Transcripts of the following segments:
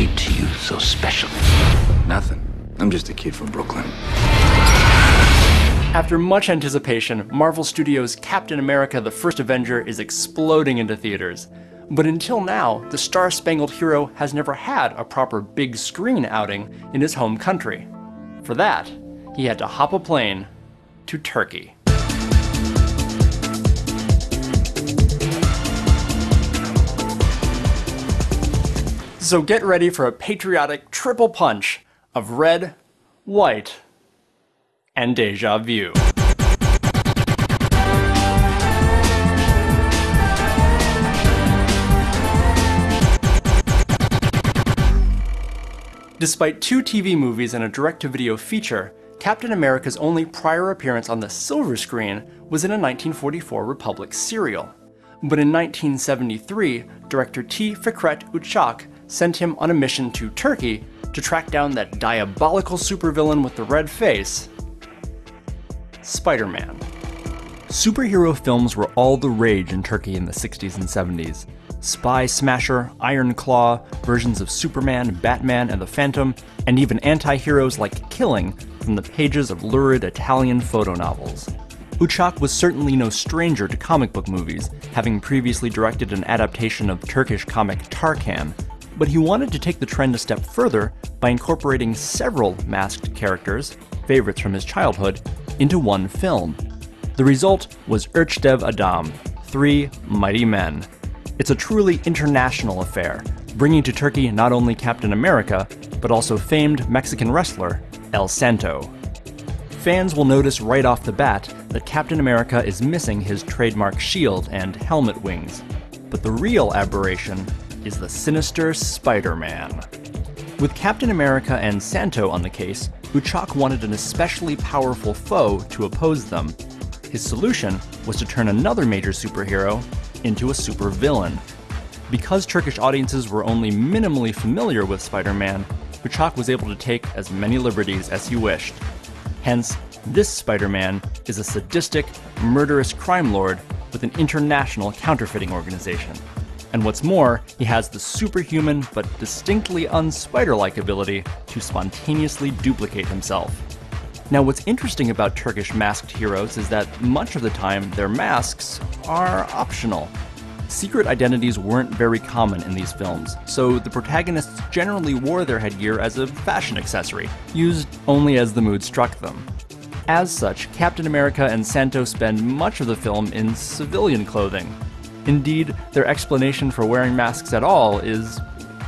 made to you so special? Nothing. I'm just a kid from Brooklyn. After much anticipation, Marvel Studios' Captain America: The First Avenger is exploding into theaters. But until now, the star-spangled hero has never had a proper big screen outing in his home country. For that, he had to hop a plane to Turkey. So get ready for a patriotic triple punch of red, white, and deja vu. Despite 2 TV movies and a direct-to-video feature, Captain America's only prior appearance on the silver screen was in a 1944 Republic serial. But in 1973, director T. Fikret Uçak sent him on a mission to Turkey to track down that diabolical supervillain with the red face, Spider-Man. Superhero films were all the rage in Turkey in the 60s and 70s. Spy Smasher, Iron Claw, versions of Superman, Batman, and the Phantom, and even anti-heroes like Killing from the pages of lurid Italian photo novels. Uçak was certainly no stranger to comic book movies, having previously directed an adaptation of Turkish comic Tarkan, but he wanted to take the trend a step further by incorporating several masked characters, favorites from his childhood, into one film. The result was Erçtev Adam, 3 Mighty Men. It's a truly international affair, bringing to Turkey not only Captain America, but also famed Mexican wrestler El Santo. Fans will notice right off the bat that Captain America is missing his trademark shield and helmet wings, but the real aberration is the sinister Spider-Man. With Captain America and Santo on the case, Uçak wanted an especially powerful foe to oppose them. His solution was to turn another major superhero into a supervillain. Because Turkish audiences were only minimally familiar with Spider-Man, Uçak was able to take as many liberties as he wished. Hence, this Spider-Man is a sadistic, murderous crime lord with an international counterfeiting organization. And what's more, he has the superhuman but distinctly un-spider-like ability to spontaneously duplicate himself. Now, what's interesting about Turkish masked heroes is that much of the time their masks are optional. Secret identities weren't very common in these films, so the protagonists generally wore their headgear as a fashion accessory, used only as the mood struck them. As such, Captain America and Santo spend much of the film in civilian clothing. Indeed, their explanation for wearing masks at all is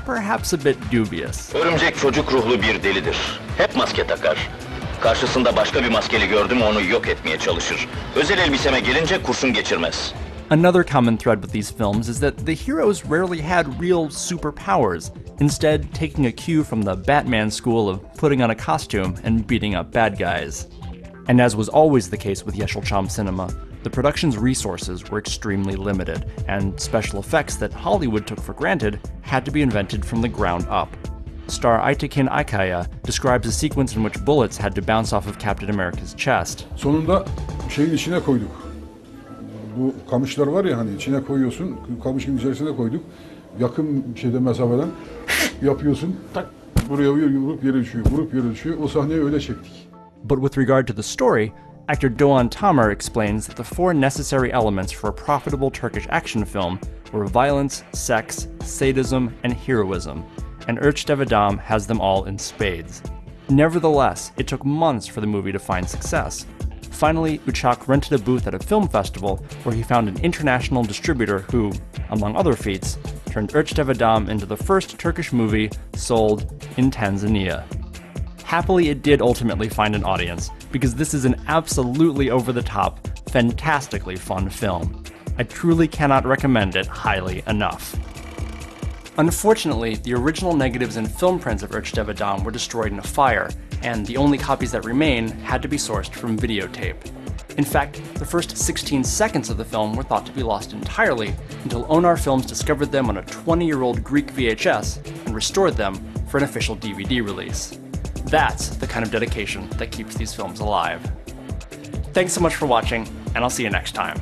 perhaps a bit dubious. Örümcek çocuk ruhlu bir delidir. Hep maske takar. Karşısında başka bir maskeli gördüm onu yok etmeye çalışır. Özel elbiseme gelince kurşun geçirmez. Another common thread with these films is that the heroes rarely had real superpowers, instead taking a cue from the Batman school of putting on a costume and beating up bad guys. And as was always the case with Yeşilçam cinema, the production's resources were extremely limited, and special effects that Hollywood took for granted had to be invented from the ground up. Star Aytekin Akaya describes a sequence in which bullets had to bounce off of Captain America's chest. Sonunda şeyin içine koyduk. Bu kamışlar var ya hani içine koyuyorsun, kamışın içerisine koyduk. Yakın şeyde mesafeden yapıyorsun, tak buraya vurup yere düşüyor, vurup yere düşüyor. O sahneyi öyle çektik. But with regard to the story, actor Doğan Tamer explains that the 4 necessary elements for a profitable Turkish action film were violence, sex, sadism, and heroism, and Erçtev Adam has them all in spades. Nevertheless, it took months for the movie to find success. Finally, Uçak rented a booth at a film festival where he found an international distributor who, among other feats, turned Erçtev Adam into the first Turkish movie sold in Tanzania. Happily, it did ultimately find an audience, because this is an absolutely over-the-top, fantastically fun film. I truly cannot recommend it highly enough. Unfortunately, the original negatives and film prints of Erçtev Adam were destroyed in a fire, and the only copies that remain had to be sourced from videotape. In fact, the first 16 seconds of the film were thought to be lost entirely until Onar Films discovered them on a 20-year-old Greek VHS and restored them for an official DVD release. That's the kind of dedication that keeps these films alive. Thanks so much for watching, and I'll see you next time.